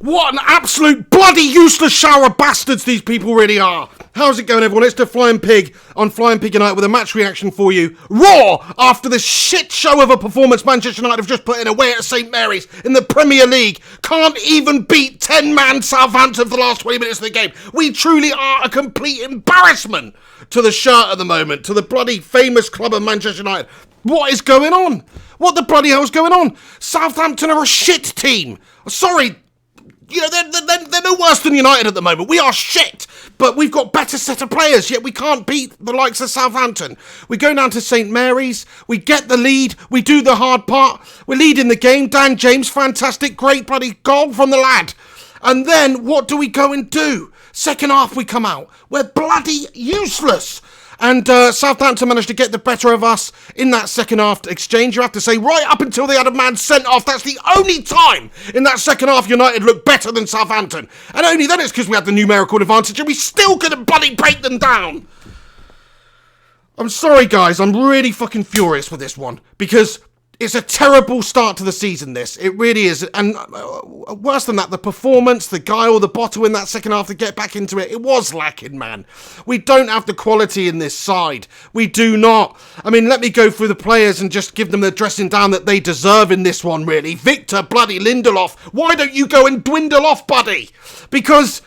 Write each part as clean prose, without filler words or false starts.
What an absolute bloody useless shower of bastards these people really are. How's it going, everyone? It's the Flying Pig on Flying Pig United with a match reaction for you. Raw after the shit show of a performance Manchester United have just put in away at St Mary's in the Premier League. Can't even beat 10-man Southampton for the last 20 minutes of the game. We truly are a complete embarrassment to the shirt at the moment, to the bloody famous club of Manchester United. What is going on? What the bloody hell is going on? Southampton are a shit team. Sorry. You know, they're no worse than United at the moment. We are shit, but we've got better set of players, yet we can't beat the likes of Southampton. We go down to St Mary's, we get the lead, we do the hard part, we're leading the game. Dan James, fantastic, great bloody goal from the lad. And then, what do we go and do? Second half we come out, we're bloody useless. And Southampton managed to get the better of us in that second half exchange. You have to say, right up until they had a man sent off, that's the only time in that second half United looked better than Southampton. And only then it's because we had the numerical advantage and we still couldn't bloody break them down. I'm sorry, guys. I'm really fucking furious with this one. Because it's a terrible start to the season, this. It really is. And worse than that, the performance, the guile, the bottle in that second half to get back into it, it was lacking, man. We don't have the quality in this side. We do not. I mean, let me go through the players and just give them the dressing down that they deserve in this one, really. Victor bloody Lindelof. Why don't you go and dwindle off, buddy? Because...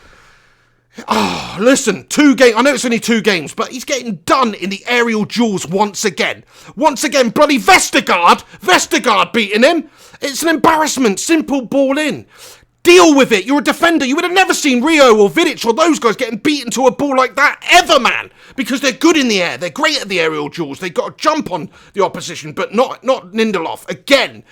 oh, listen, 2 games. I know it's only 2 games, but he's getting done in the aerial duels once again. Once again, bloody Vestergaard beating him. It's an embarrassment. Simple ball in. Deal with it. You're a defender. You would have never seen Rio or Vidic or those guys getting beaten to a ball like that ever, man. Because they're good in the air. They're great at the aerial duels. They've got to jump on the opposition, but not Lindelof. Again,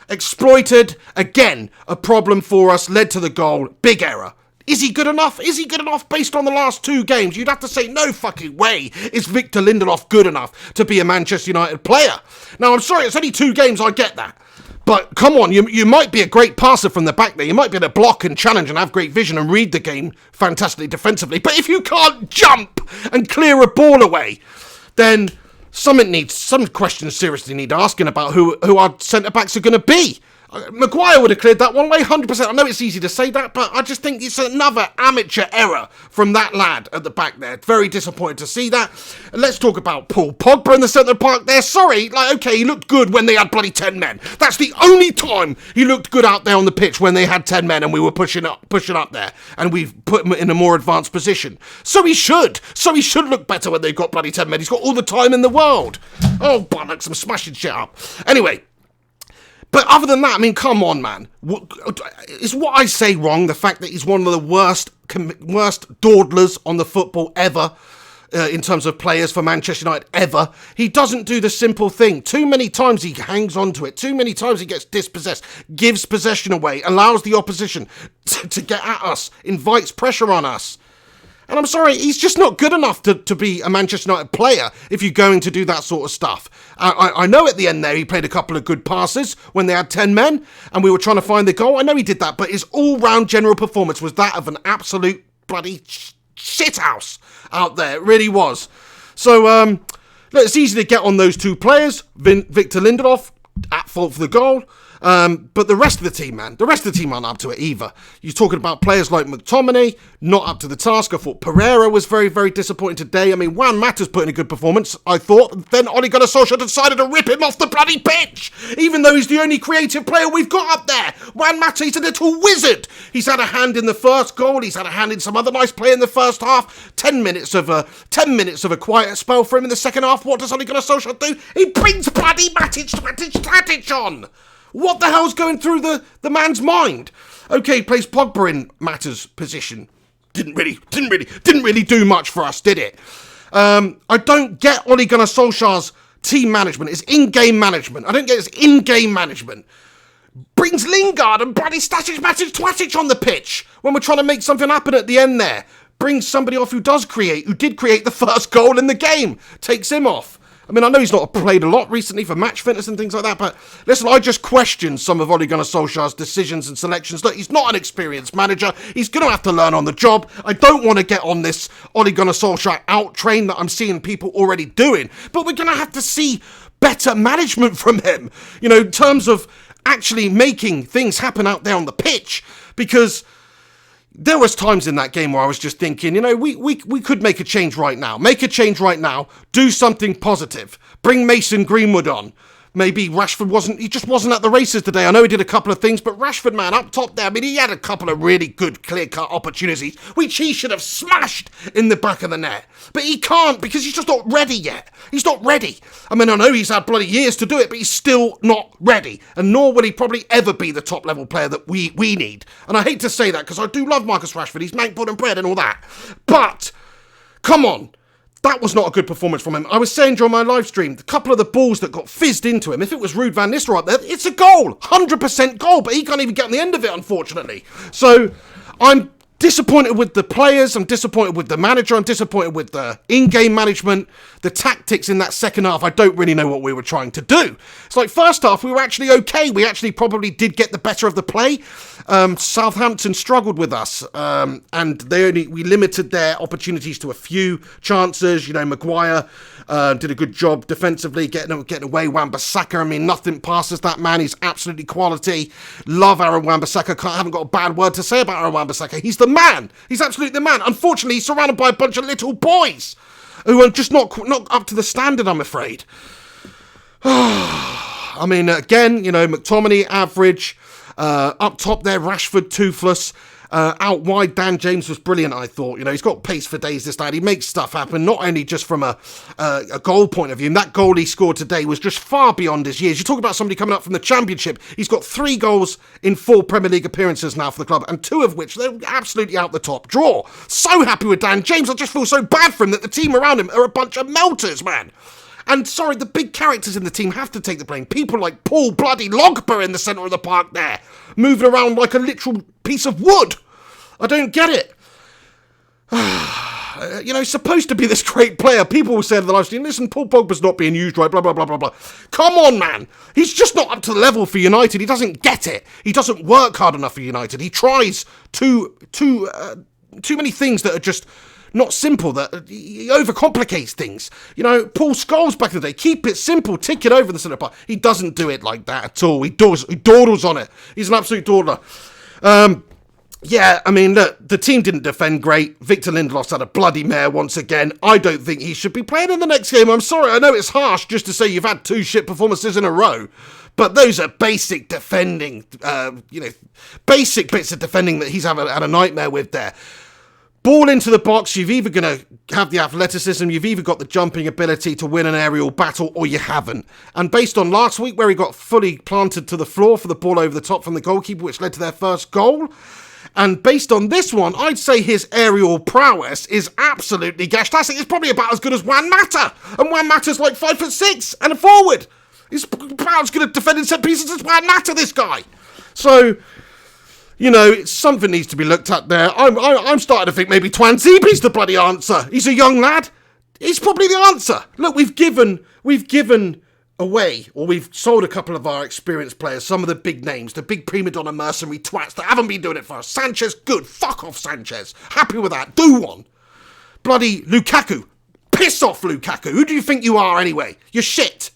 exploited. Again, a problem for us. Led to the goal. Big error. Is he good enough? Is he good enough based on the last 2 games? You'd have to say, no fucking way is Victor Lindelof good enough to be a Manchester United player. Now, I'm sorry, it's only 2 games, I get that. But come on, you might be a great passer from the back there. You might be able to block and challenge and have great vision and read the game fantastically defensively. But if you can't jump and clear a ball away, then some questions seriously need asking about who our centre-backs are going to be. Maguire would have cleared that one way, 100%. I know it's easy to say that, but I just think it's another amateur error from that lad at the back there. Very disappointed to see that. And let's talk about Paul Pogba in the centre of the park there. Sorry, okay, he looked good when they had bloody 10 men. That's the only time he looked good out there on the pitch, when they had 10 men and we were pushing up there. And we've put him in a more advanced position. So he should look better when they've got bloody 10 men. He's got all the time in the world. Oh, bollocks, I'm smashing shit up. Anyway. But other than that, I mean, come on, man. Is what I say wrong? The fact that he's one of the worst dawdlers on the football ever, in terms of players for Manchester United ever. He doesn't do the simple thing. Too many times he hangs on to it. Too many times he gets dispossessed, gives possession away, allows the opposition to get at us, invites pressure on us. And I'm sorry, he's just not good enough to be a Manchester United player if you're going to do that sort of stuff. I know at the end there he played a couple of good passes when they had 10 men and we were trying to find the goal. I know he did that, but his all-round general performance was that of an absolute bloody shithouse out there. It really was. So, look, it's easy to get on those 2 players. Victor Lindelof, at fault for the goal. But the rest of the team, man, the rest of the team aren't up to it either. You're talking about players like McTominay, not up to the task. I thought Pereira was very, very disappointing today. I mean, Juan Mata's put in a good performance, I thought. Then Ole Gunnar Solskjaer decided to rip him off the bloody pitch, even though he's the only creative player we've got up there. Juan Mata, he's a little wizard. He's had a hand in the first goal. He's had a hand in some other nice play in the first half. 10 minutes of a quiet spell for him in the second half. What does Ole Gunnar Solskjaer do? He brings bloody Matic on. What the hell's going through the man's mind? Okay, he plays Pogba in Mata's position. Didn't really do much for us, did it? I don't get Ole Gunnar Solskjaer's team management, his in-game management. I don't get his in-game management. Brings Lingard and bloody Stasic Matic on the pitch when we're trying to make something happen at the end there. Brings somebody off who did create the first goal in the game. Takes him off. I mean, I know he's not played a lot recently for match fitness and things like that, but listen, I just question some of Ole Gunnar Solskjaer's decisions and selections. Look, he's not an experienced manager. He's going to have to learn on the job. I don't want to get on this Ole Gunnar Solskjaer out train that I'm seeing people already doing, but we're going to have to see better management from him, you know, in terms of actually making things happen out there on the pitch, because there was times in that game where I was just thinking, we could make a change right now. Make a change right now. Do something positive. Bring Mason Greenwood on. Maybe Rashford he just wasn't at the races today. I know he did a couple of things, but Rashford, man, up top there, I mean, he had a couple of really good clear-cut opportunities, which he should have smashed in the back of the net. But he can't because he's just not ready yet. He's not ready. I mean, I know he's had bloody years to do it, but he's still not ready. And nor will he probably ever be the top-level player that we need. And I hate to say that because I do love Marcus Rashford. He's mank, blood and bread and all that. But, come on. That was not a good performance from him. I was saying during my live stream, a couple of the balls that got fizzed into him, if it was Ruud van Nistelrooy up there, it's a goal. 100% goal, but he can't even get on the end of it, unfortunately. So, I'm disappointed with the players, I'm disappointed with the manager, I'm disappointed with the in-game management, the tactics in that second half. I don't really know what we were trying to do. It's like first half, we were actually okay. We actually probably did get the better of the play. Southampton struggled with us, and we limited their opportunities to a few chances. Maguire did a good job defensively, getting away. Wan-Bissaka, I mean, nothing passes that man. He's absolutely quality. Love Aaron Wan-Bissaka. Haven't got a bad word to say about Aaron Wan-Bissaka. He's the man. He's absolutely the man. Unfortunately, he's surrounded by a bunch of little boys who are just not up to the standard, I'm afraid. I mean, again, McTominay, average. Up top there, Rashford, toothless. Out wide, Dan James was brilliant, I thought. He's got pace for days, this lad. He makes stuff happen, not only just from a goal point of view. And that goal he scored today was just far beyond his years. You talk about somebody coming up from the Championship. He's got 3 goals in 4 Premier League appearances now for the club, and 2 of which they're absolutely out the top draw. So happy with Dan James. I just feel so bad for him that the team around him are a bunch of melters, man. And sorry, the big characters in the team have to take the blame. People like Paul bloody Logba in the centre of the park there, moving around like a literal piece of wood. I don't get it. He's supposed to be this great player. People will say in the live stream, listen, Paul Pogba's not being used right, blah, blah, blah, blah, blah. Come on, man. He's just not up to the level for United. He doesn't get it. He doesn't work hard enough for United. He tries too many things that are just not simple, that he overcomplicates things. Paul Scholes back in the day, keep it simple, tick it over the centre part. He doesn't do it like that at all. He dawdles on it. He's an absolute dawdler. Yeah, I mean, look, the team didn't defend great. Victor Lindelof had a bloody mare once again. I don't think he should be playing in the next game. I'm sorry, I know it's harsh just to say you've had 2 shit performances in a row, but those are basic defending, basic bits of defending that he's had a nightmare with there. Ball into the box, you've either going to have the athleticism, you've either got the jumping ability to win an aerial battle, or you haven't. And based on last week, where he got fully planted to the floor for the ball over the top from the goalkeeper, which led to their first goal, and based on this one, I'd say his aerial prowess is absolutely gashtastic. It's probably about as good as Juan Mata, and Juan Mata's like 5'6" and a forward. He's about as good at defending set pieces as Juan Mata, this guy. So, something needs to be looked at there. I'm starting to think maybe Twan Zeeby's the bloody answer. He's a young lad. He's probably the answer. Look, we've given away, or we've sold a couple of our experienced players, some of the big names, the big prima donna mercenary twats that haven't been doing it for us. Sanchez, good. Fuck off, Sanchez. Happy with that. Do one. Bloody Lukaku. Piss off, Lukaku. Who do you think you are anyway? You're shit.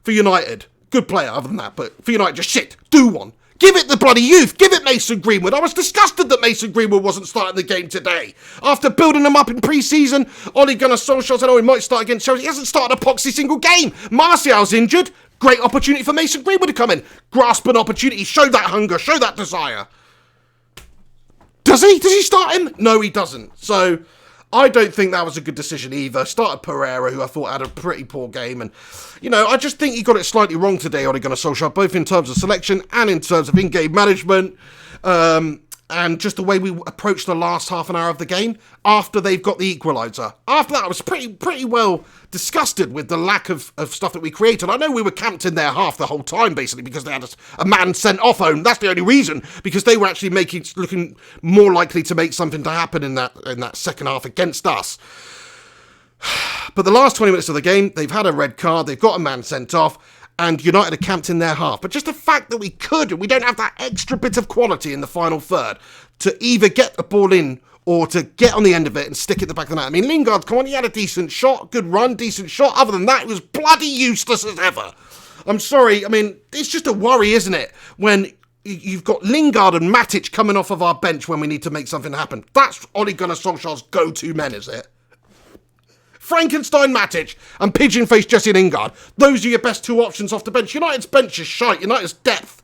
For United. Good player other than that, but for United, just shit. Do one. Give it the bloody youth. Give it Mason Greenwood. I was disgusted that Mason Greenwood wasn't starting the game today. After building him up in pre-season, Ole Gunnar Solskjaer said, he might start against Chelsea. He hasn't started a poxy single game. Martial's injured. Great opportunity for Mason Greenwood to come in. Grasp an opportunity. Show that hunger. Show that desire. Does he? Does he start him? No, he doesn't. So, I don't think that was a good decision either. Started Pereira, who I thought had a pretty poor game. And, I just think he got it slightly wrong today, Ole Gunnar Solskjaer, both in terms of selection and in terms of in-game management. And just the way we approached the last half an hour of the game after they've got the equaliser. After that, I was pretty well disgusted with the lack of stuff that we created. I know we were camped in their half the whole time, basically, because they had a man sent off home. That's the only reason, because they were actually looking more likely to make something to happen in that second half against us. But the last 20 minutes of the game, they've had a red card, they've got a man sent off, and United are camped in their half. But just the fact that we don't have that extra bit of quality in the final third to either get the ball in or to get on the end of it and stick it at the back of the net. I mean, Lingard, come on, he had a decent shot, good run, decent shot. Other than that, it was bloody useless as ever. I'm sorry, I mean, it's just a worry, isn't it? When you've got Lingard and Matic coming off of our bench when we need to make something happen. That's Ole Gunnar Solskjaer's go-to men, is it? Frankenstein Matic and pigeon-faced Jesse Lingard. Those are your best two options off the bench. United's bench is shite. United's depth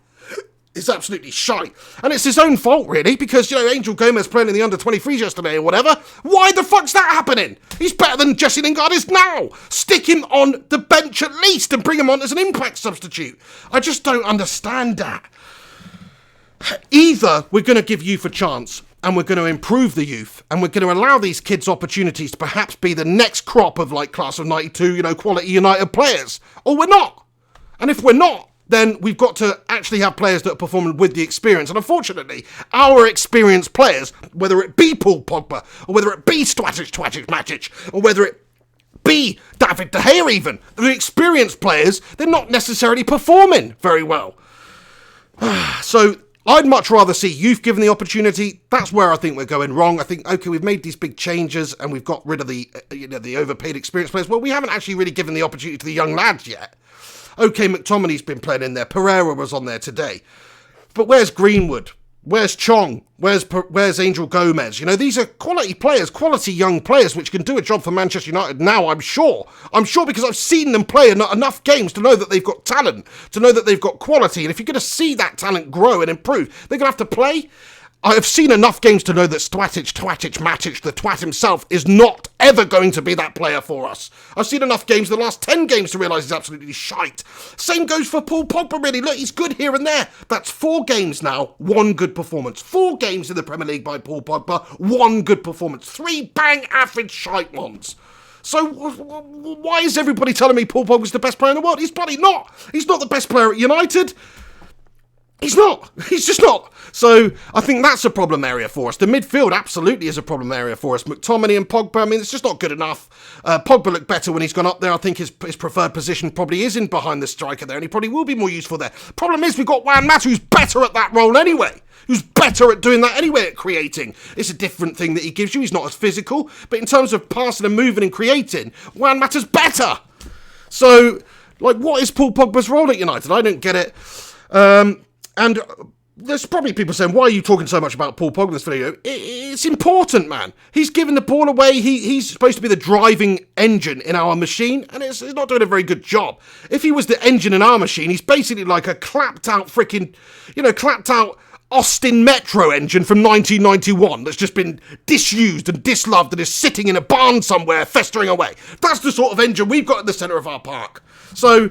is absolutely shite. And it's his own fault, really, because, Angel Gomez playing in the under-23s yesterday or whatever. Why the fuck's that happening? He's better than Jesse Lingard is now. Stick him on the bench at least and bring him on as an impact substitute. I just don't understand that. Either we're going to give youth a chance and we're going to improve the youth and we're going to allow these kids opportunities to perhaps be the next crop of class of 92, quality United players, or we're not. And if we're not, then we've got to actually have players that are performing with the experience. And unfortunately, our experienced players, whether it be Paul Pogba, or whether it be Matic, or whether it be David De Gea even, the experienced players, they're not necessarily performing very well. So I'd much rather see youth given the opportunity. That's where I think we're going wrong. I think, okay, we've made these big changes and we've got rid of the overpaid experienced players. Well, we haven't actually really given the opportunity to the young lads yet. Okay, McTominay's been playing in there. Pereira was on there today. But where's Greenwood? Where's Chong? Where's Angel Gomez? These are quality players, quality young players, which can do a job for Manchester United now, I'm sure. I'm sure because I've seen them play enough games to know that they've got talent, to know that they've got quality. And if you're going to see that talent grow and improve, they're going to have to play. I have seen enough games to know that Matic, the twat himself, is not ever going to be that player for us. I've seen enough games, the last 10 games, to realise he's absolutely shite. Same goes for Paul Pogba, really. Look, he's good here and there. That's 4 games now, 1 good performance. 4 games in the Premier League by Paul Pogba, 1 good performance. 3 bang average shite ones. So why is everybody telling me Paul Pogba's the best player in the world? He's bloody not. He's not the best player at United. He's not. He's just not. So I think that's a problem area for us. The midfield absolutely is a problem area for us. McTominay and Pogba, it's just not good enough. Pogba looked better when he's gone up there. I think his preferred position probably is in behind the striker there, and he probably will be more useful there. Problem is we've got Juan Mata, who's better at that role anyway. Who's better at doing that anyway, at creating. It's a different thing that he gives you. He's not as physical. But in terms of passing and moving and creating, Juan Mata's better. So, what is Paul Pogba's role at United? I don't get it. And there's probably people saying, why are you talking so much about Paul Pogba in this video? It's important, man. He's giving the ball away. He's supposed to be the driving engine in our machine, and it's not doing a very good job. If he was the engine in our machine, he's basically like a clapped out Austin Metro engine from 1991 that's just been disused and disloved and is sitting in a barn somewhere festering away. That's the sort of engine we've got at the centre of our park. So,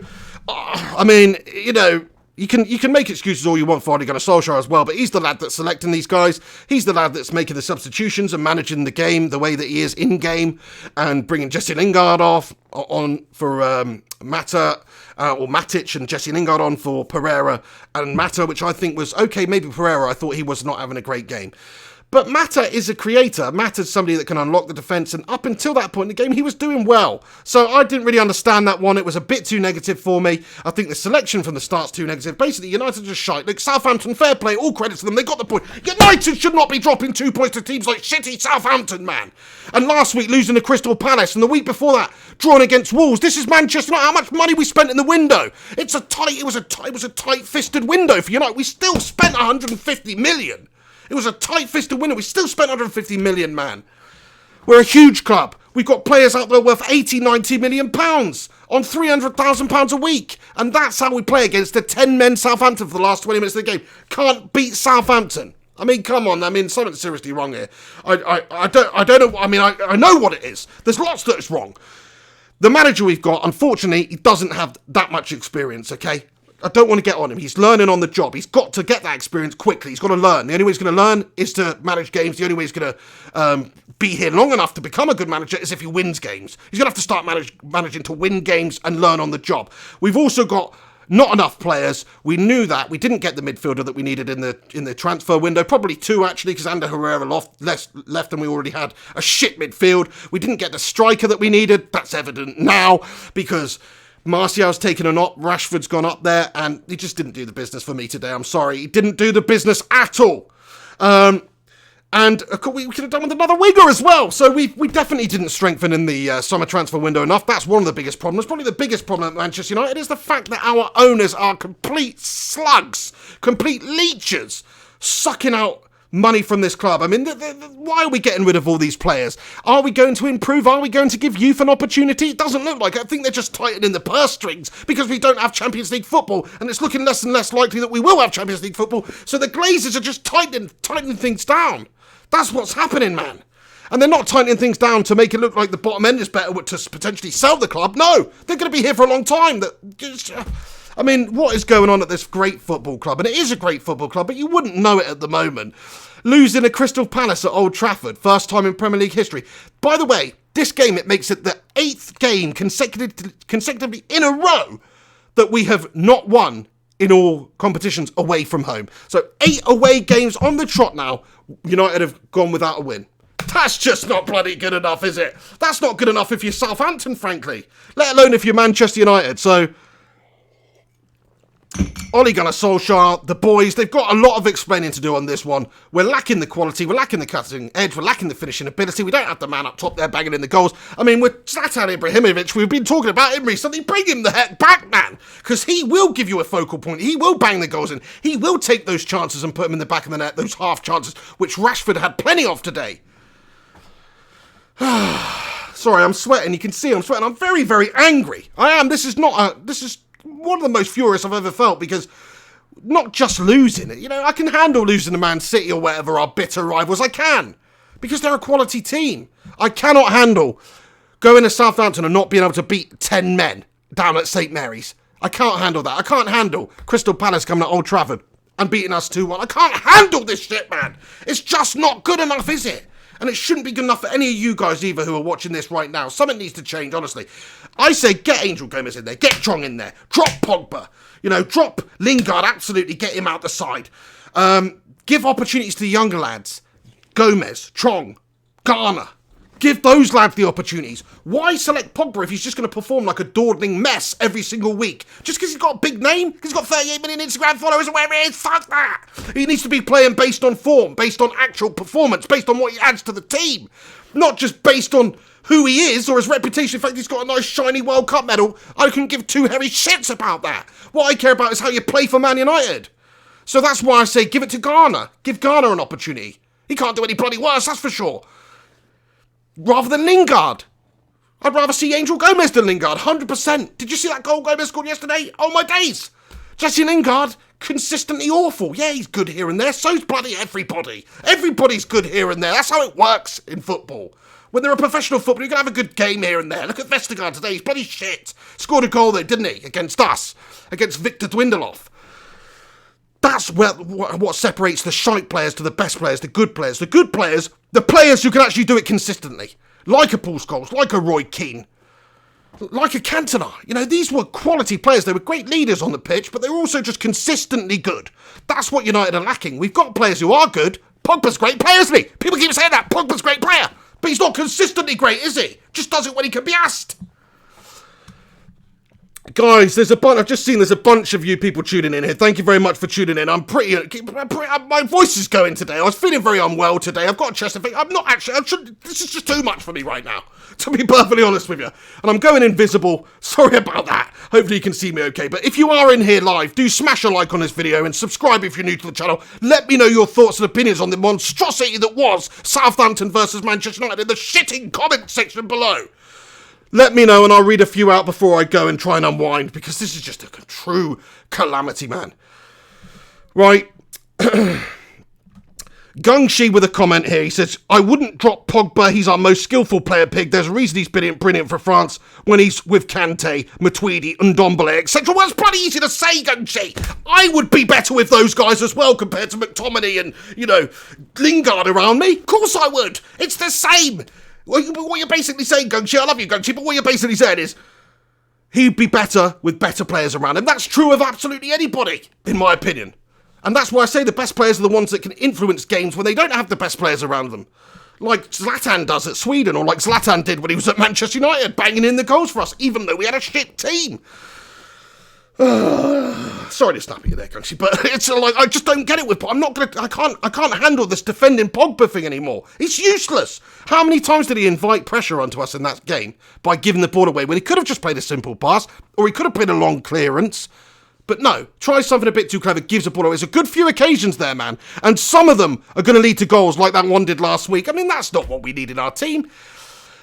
You can make excuses all you want for Ole Gunnar Solskjaer as well, but he's the lad that's selecting these guys. He's the lad that's making the substitutions and managing the game the way that he is in-game and bringing Jesse Lingard on for Mata, or Matic and Jesse Lingard on for Pereira and Mata, which I think was, okay, maybe Pereira, I thought he was not having a great game. But Mata is a creator. Mata's somebody that can unlock the defence, and up until that point in the game, he was doing well. So I didn't really understand that one. It was a bit too negative for me. I think the selection from the start's too negative. Basically, United are just shite. Look, Southampton, fair play, all credit to them. They got the point. United should not be dropping 2 points to teams like shitty Southampton, man. And last week, losing to Crystal Palace, and the week before that, drawing against Wolves. This is Manchester United. How much money we spent in the window? It was a tight-fisted window for United. We still spent 150 million. It was a tight-fisted window. We still spent 150 million, man. We're a huge club. We've got players out there worth 80, 90 million pounds on 300,000 pounds a week. And that's how we play against the 10-men Southampton for the last 20 minutes of the game. Can't beat Southampton. Come on. Something's seriously wrong here. I don't know. I know what it is. There's lots that is wrong. The manager we've got, unfortunately, he doesn't have that much experience, okay? I don't want to get on him. He's learning on the job. He's got to get that experience quickly. He's got to learn. The only way he's going to learn is to manage games. The only way he's going to be here long enough to become a good manager is if he wins games. He's going to have to start managing to win games and learn on the job. We've also got not enough players. We knew that. We didn't get the midfielder that we needed in the transfer window. Probably 2, actually, because Ander Herrera left and we already had a shit midfield. We didn't get the striker that we needed. That's evident now because Martial's taken a knock, Rashford's gone up there, and he just didn't do the business for me today. I'm sorry. He didn't do the business at all. And we could have done with another winger as well. So we definitely didn't strengthen in the summer transfer window enough. That's one of the biggest problems. Probably the biggest problem at Manchester United is the fact that our owners are complete slugs, complete leeches, sucking out money from this club. I mean, why are we getting rid of all these players? Are we going to improve? Are we going to give youth an opportunity? It doesn't look like it. I think they're just tightening the purse strings because we don't have Champions League football, and it's looking less and less likely that we will have Champions League football. So the Glazers are just tightening things down. That's what's happening, man. And they're not tightening things down to make it look like the bottom end is better to potentially sell the club. No, they're going to be here for a long time. I mean, what is going on at this great football club? And it is a great football club, but you wouldn't know it at the moment. Losing a Crystal Palace at Old Trafford, first time in Premier League history. By the way, this game, it makes it the 8th game consecutively in a row that we have not won in all competitions away from home. So 8 away games on the trot now. United have gone without a win. That's just not bloody good enough, is it? That's not good enough if you're Southampton, frankly. Let alone if you're Manchester United. So Ole Gunnar Solskjaer, the boys, they've got a lot of explaining to do on this one. We're lacking the quality, we're lacking the cutting edge, we're lacking the finishing ability, we don't have the man up top there banging in the goals. I mean, with Zlatan Ibrahimovic, we've been talking about him recently, bring him the heck back, man, because he will give you a focal point, he will bang the goals in, he will take those chances and put them in the back of the net, those half chances, which Rashford had plenty of today. Sorry, I'm sweating, you can see I'm sweating, I'm very, very angry. I am, this is one of the most furious I've ever felt, because not just losing it, I can handle losing to Man City or whatever, our bitter rivals, I can, because they're a quality team. I cannot handle going to Southampton and not being able to beat 10 men down at St Mary's. I can't handle that. I can't handle Crystal Palace coming to Old Trafford and beating us 2-1. I can't handle this shit, man. It's just not good enough, is it? And it shouldn't be good enough for any of you guys either who are watching this right now. Something needs to change, honestly. I say get Angel Gomez in there, get Chong in there, drop Pogba, drop Lingard, absolutely, get him out the side. Give opportunities to the younger lads. Gomez, Chong, Garner. Give those lads the opportunities. Why select Pogba if he's just going to perform like a dawdling mess every single week? Just because he's got a big name? Because he's got 38 million Instagram followers or whatever it is? Fuck that! He needs to be playing based on form, based on actual performance, based on what he adds to the team. Not just based on who he is or his reputation. In fact, he's got a nice shiny World Cup medal. I couldn't give two hairy shits about that. What I care about is how you play for Man United. So that's why I say give it to Garner. Give Garner an opportunity. He can't do any bloody worse, that's for sure. Rather than Lingard. I'd rather see Angel Gomez than Lingard, 100%. Did you see that goal Gomez scored yesterday? Oh my days. Jesse Lingard, consistently awful. Yeah, he's good here and there. So's bloody everybody. Everybody's good here and there. That's how it works in football. When they're a professional footballer, you can have a good game here and there. Look at Vestergaard today. He's bloody shit. Scored a goal there, didn't he? Against us. Against Victor Dwindloff. That's what separates the shite players to the best players, the good players. The good players, the players who can actually do it consistently. Like a Paul Scholes, like a Roy Keane, like a Cantona. These were quality players. They were great leaders on the pitch, but they were also just consistently good. That's what United are lacking. We've got players who are good. Pogba's a great player, isn't he? People keep saying that. Pogba's a great player. But he's not consistently great, is he? Just does it when he can be asked. Guys, I've just seen there's a bunch of you people tuning in here. Thank you very much for tuning in. My voice is going today. I was feeling very unwell today. I've got a chest infection. I'm not actually, this is just too much for me right now, to be perfectly honest with you. And I'm going invisible. Sorry about that. Hopefully you can see me okay. But if you are in here live, do smash a like on this video and subscribe if you're new to the channel. Let me know your thoughts and opinions on the monstrosity that was Southampton versus Manchester United in the shitting comment section below. Let me know and I'll read a few out before I go and try and unwind, because this is just a true calamity, man. Right. Gungshi with a comment here. He says, I wouldn't drop Pogba. He's our most skillful player, Pig. There's a reason he's brilliant for France when he's with Kante, Matuidi, Ndombele, etc. Well, it's bloody easy to say, Gungshi. I would be better with those guys as well compared to McTominay and, Lingard around me. Of course I would. It's the same. What you're basically saying, Gungshi, I love you, Gungshi, but what you're basically saying is he'd be better with better players around him. That's true of absolutely anybody, in my opinion. And that's why I say the best players are the ones that can influence games when they don't have the best players around them. Like Zlatan does at Sweden, or like Zlatan did when he was at Manchester United, banging in the goals for us, even though we had a shit team. Sorry to snap at you there, Gunksy, but it's like I just don't get it with. I can't handle this defending Pogba thing anymore. It's useless. How many times did he invite pressure onto us in that game by giving the ball away when he could have just played a simple pass or he could have played a long clearance? But no, try something a bit too clever, gives the ball away. There's a good few occasions there, man, and some of them are going to lead to goals like that one did last week. I mean, that's not what we need in our team.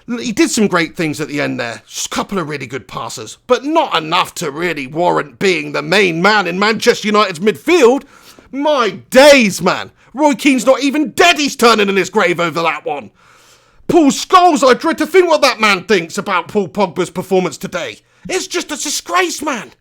He did some great things at the end there. Just a couple of really good passes, but not enough to really warrant being the main man in Manchester United's midfield. My days, man. Roy Keane's not even dead. He's turning in his grave over that one. Paul Scholes, I dread to think what that man thinks about Paul Pogba's performance today. It's just a disgrace, man.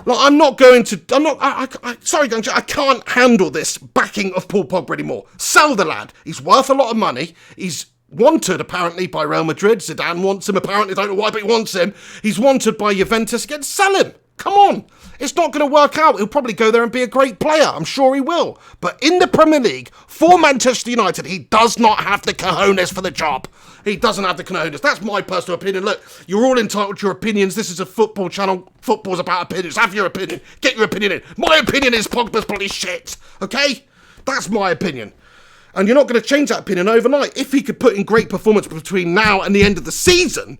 Like, sorry, Gunja, I can't handle this backing of Paul Pogba anymore. Sell the lad. He's worth a lot of money. He's wanted, apparently, by Real Madrid. Zidane wants him, apparently. Don't know why, but he wants him. He's wanted by Juventus again. Sell him. Come on. It's not going to work out. He'll probably go there and be a great player. I'm sure he will. But in the Premier League, for Manchester United, he does not have the cojones for the job. He doesn't have the cojones. That's my personal opinion. Look, you're all entitled to your opinions. This is a football channel. Football's about opinions. Have your opinion. Get your opinion in. My opinion is Pogba's bloody shit. Okay? That's my opinion. And you're not going to change that opinion overnight. If he could put in great performance between now and the end of the season,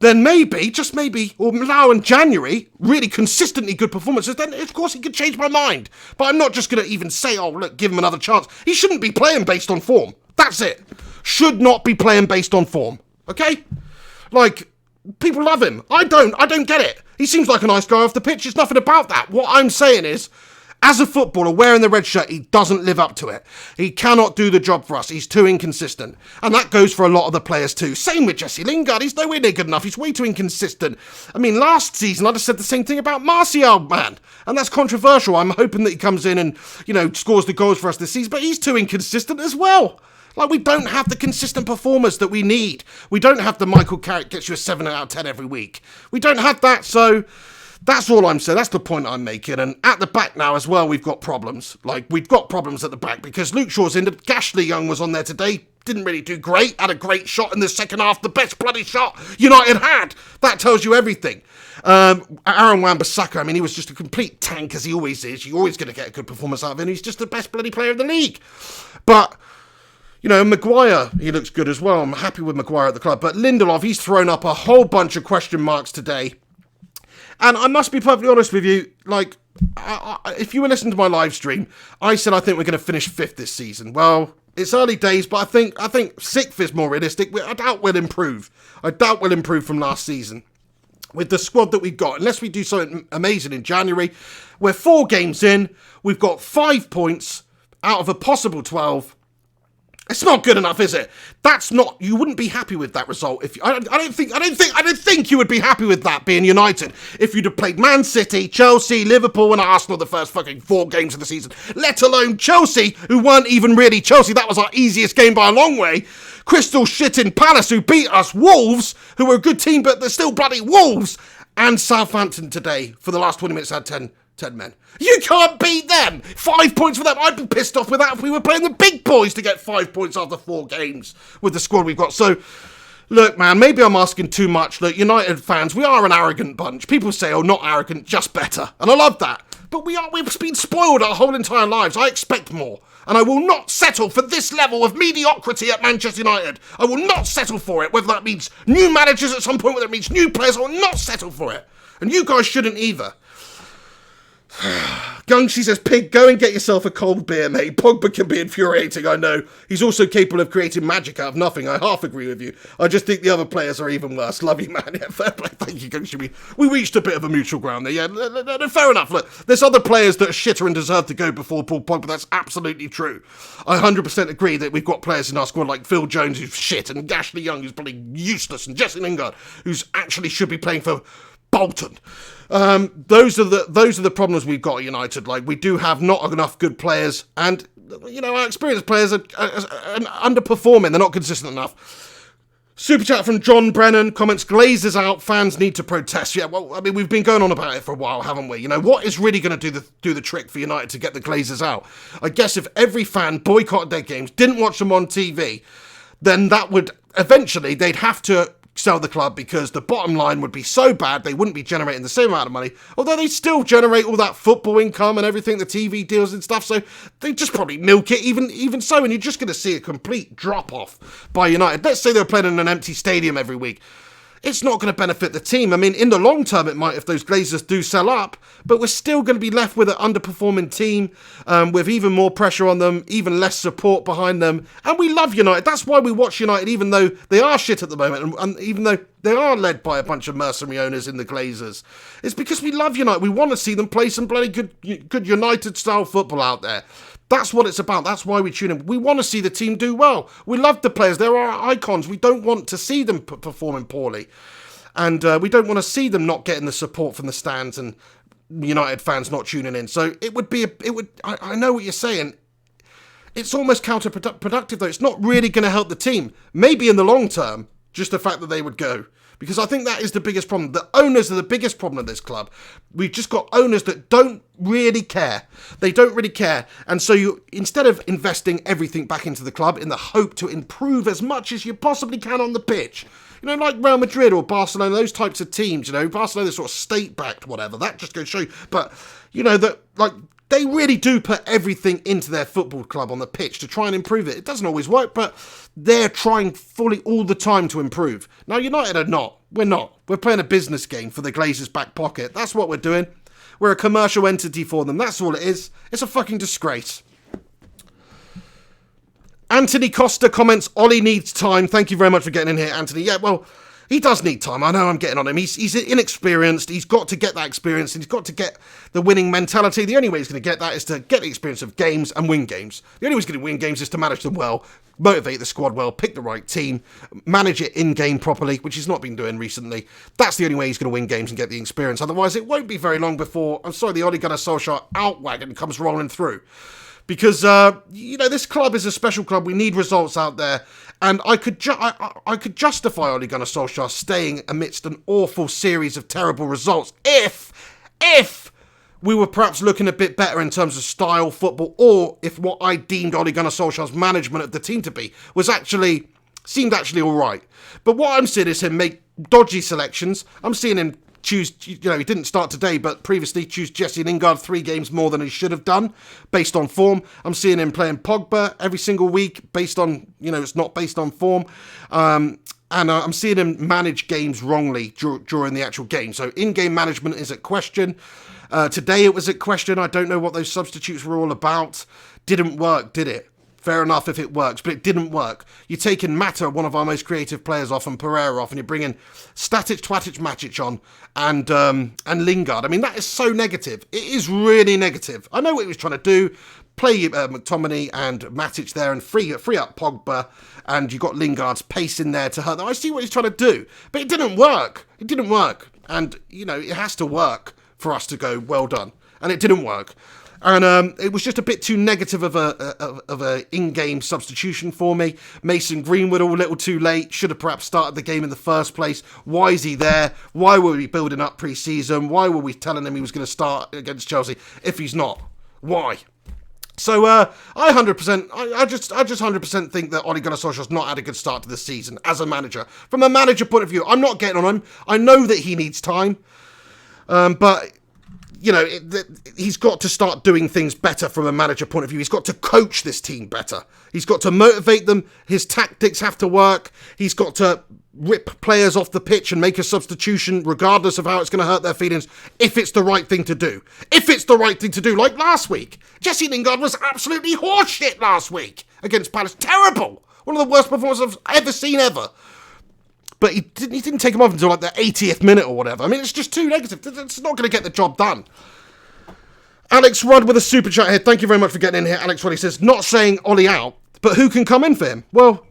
then maybe, just maybe, or now in January, really consistently good performances, then of course he could change my mind. But I'm not just going to even say, oh, look, give him another chance. He shouldn't be playing based on form. That's it. Should not be playing based on form. Okay? Like, people love him. I don't get it. He seems like a nice guy off the pitch. It's nothing about that. What I'm saying is, as a footballer wearing the red shirt, he doesn't live up to it. He cannot do the job for us. He's too inconsistent. And that goes for a lot of the players too. Same with Jesse Lingard. He's nowhere near good enough. He's way too inconsistent. I mean, last season, I'd have said the same thing about Martial, man. And that's controversial. I'm hoping that he comes in and, scores the goals for us this season. But he's too inconsistent as well. Like, we don't have the consistent performers that we need. We don't have the Michael Carrick gets you a 7 out of 10 every week. We don't have that, so that's all I'm saying. That's the point I'm making. And at the back now as well, we've got problems. Like, we've got problems at the back because Luke Shaw's in. Ashley Young was on there today. Didn't really do great. Had a great shot in the second half. The best bloody shot United had. That tells you everything. Aaron Wan-Bissaka, I mean, he was just a complete tank as he always is. You're always going to get a good performance out of him. He's just the best bloody player in the league. But Maguire, he looks good as well. I'm happy with Maguire at the club. But Lindelof, he's thrown up a whole bunch of question marks today. And I must be perfectly honest with you, like, if you were listening to my live stream, I said I think we're going to finish 5th this season. Well, it's early days, but I think 6th is more realistic. I doubt we'll improve. I doubt we'll improve from last season. With the squad that we've got, unless we do something amazing in January, we're 4 games in, we've got 5 points out of a possible 12. It's not good enough, is it? That's not. You wouldn't be happy with that result. I don't think you would be happy with that being United if you'd have played Man City, Chelsea, Liverpool, and Arsenal the first fucking 4 games of the season. Let alone Chelsea, who weren't even really Chelsea. That was our easiest game by a long way. Crystal shit in Palace, who beat us. Wolves, who were a good team, but they're still bloody Wolves. And Southampton today, for the last 20 minutes, had 10 men. You can't beat them. 5 points for them. I'd be pissed off with that if we were playing the big boys to get 5 points after 4 games with the squad we've got. So, look, man, maybe I'm asking too much. Look, United fans, we are an arrogant bunch. People say, oh, not arrogant, just better. And I love that. But we've been spoiled our whole entire lives. I expect more. And I will not settle for this level of mediocrity at Manchester United. I will not settle for it. Whether that means new managers at some point, whether it means new players, I will not settle for it. And you guys shouldn't either. Gungshi says, Pig, go and get yourself a cold beer, mate. Pogba can be infuriating, I know. He's also capable of creating magic out of nothing. I half agree with you. I just think the other players are even worse. Love you, man. Yeah, fair play. Thank you, Gungshi. We reached a bit of a mutual ground there. Yeah, fair enough. Look, there's other players that are shitter and deserve to go before Paul Pogba. That's absolutely true. I 100% agree that we've got players in our squad like Phil Jones, who's shit, and Ashley Young, who's bloody useless, and Jesse Lingard, who's actually should be playing for Bolton. Those are the problems we've got at United. Like, we do have not enough good players, and our experienced players are underperforming. They're not consistent enough. Super chat from John Brennan comments: Glazers out, fans need to protest. Yeah, well, I mean, we've been going on about it for a while, haven't we? What is really going to do the trick for United to get the Glazers out? I guess if every fan boycotted their games, didn't watch them on TV, then that would eventually they'd have to sell the club because the bottom line would be so bad they wouldn't be generating the same amount of money, although they still generate all that football income and everything, the TV deals and stuff, so they just probably milk it even so, and you're just going to see a complete drop-off by United. Let's say they're playing in an empty stadium every week. It's not going to benefit the team. I mean, in the long term, it might if those Glazers do sell up, but we're still going to be left with an underperforming team with even more pressure on them, even less support behind them. And we love United. That's why we watch United, even though they are shit at the moment, and even though they are led by a bunch of mercenary owners in the Glazers. It's because we love United. We want to see them play some bloody good United-style football out there. That's what it's about. That's why we tune in. We want to see the team do well. We love the players. They're our icons. We don't want to see them performing poorly. And we don't want to see them not getting the support from the stands and United fans not tuning in. So it would be, I know what you're saying. It's almost counterproductive though. It's not really going to help the team. Maybe in the long term, just the fact that they would go. Because I think that is the biggest problem. The owners are the biggest problem of this club. We've just got owners that don't really care. They don't really care. And so you, instead of investing everything back into the club in the hope to improve as much as you possibly can on the pitch, like Real Madrid or Barcelona, those types of teams, Barcelona sort of state-backed, whatever, that just goes to show you. But, they really do put everything into their football club on the pitch to try and improve it. It doesn't always work, but they're trying fully all the time to improve. Now, United are not. We're not. We're playing a business game for the Glazers' back pocket. That's what we're doing. We're a commercial entity for them. That's all it is. It's a fucking disgrace. Anthony Costa comments, Ollie needs time. Thank you very much for getting in here, Anthony. Yeah, well, he does need time. I know I'm getting on him. He's inexperienced. He's got to get that experience. He's got to get the winning mentality. The only way he's going to get that is to get the experience of games and win games. The only way he's going to win games is to manage them well, motivate the squad well, pick the right team, manage it in-game properly, which he's not been doing recently. That's the only way he's going to win games and get the experience. Otherwise, it won't be very long before, the Ole Gunnar Solskjaer outwagon comes rolling through. Because, this club is a special club. We need results out there. And I could justify Ole Gunnar Solskjaer staying amidst an awful series of terrible results if we were perhaps looking a bit better in terms of style football, or if what I deemed Ole Gunnar Solskjaer's management of the team to be seemed actually all right. But what I'm seeing is him make dodgy selections. I'm seeing him choose, he didn't start today, but previously choose Jesse Lingard 3 games more than he should have done, based on form. I'm seeing him playing Pogba every single week, based on, it's not based on form. And I'm seeing him manage games wrongly during the actual game. So in-game management is at question. Today it was at question. I don't know what those substitutes were all about. Didn't work, did it? Fair enough if it works, but it didn't work. You're taking Mata, one of our most creative players, off, and Pereira off, and you're bringing Static, Twatic, Matic on, and Lingard. I mean, that is so negative. It is really negative. I know what he was trying to do. Play McTominay and Matic there and free up Pogba, and you got Lingard's pace in there to hurt them. I see what he's trying to do, but it didn't work. It didn't work. And, it has to work for us to go, well done. And it didn't work. And it was just a bit too negative of a in-game substitution for me. Mason Greenwood a little too late. Should have perhaps started the game in the first place. Why is he there? Why were we building up pre-season? Why were we telling him he was going to start against Chelsea if he's not? Why? So I just 100% think that Ole Gunnar Solskjaer's not had a good start to the season as a manager. From a manager point of view, I'm not getting on him. I know that he needs time, but he's got to start doing things better from a manager point of view. He's got to coach this team better. He's got to motivate them. His tactics have to work. He's got to rip players off the pitch and make a substitution regardless of how it's going to hurt their feelings, if it's the right thing to do. If it's the right thing to do, like last week. Jesse Lingard was absolutely horseshit last week against Palace. Terrible. One of the worst performances I've ever seen ever. But he didn't take him off until like the 80th minute or whatever. I mean, it's just too negative. It's not going to get the job done. Alex Rudd with a super chat here. Thank you very much for getting in here. Alex Rudd, he says, not saying Ollie out, but who can come in for him? Well,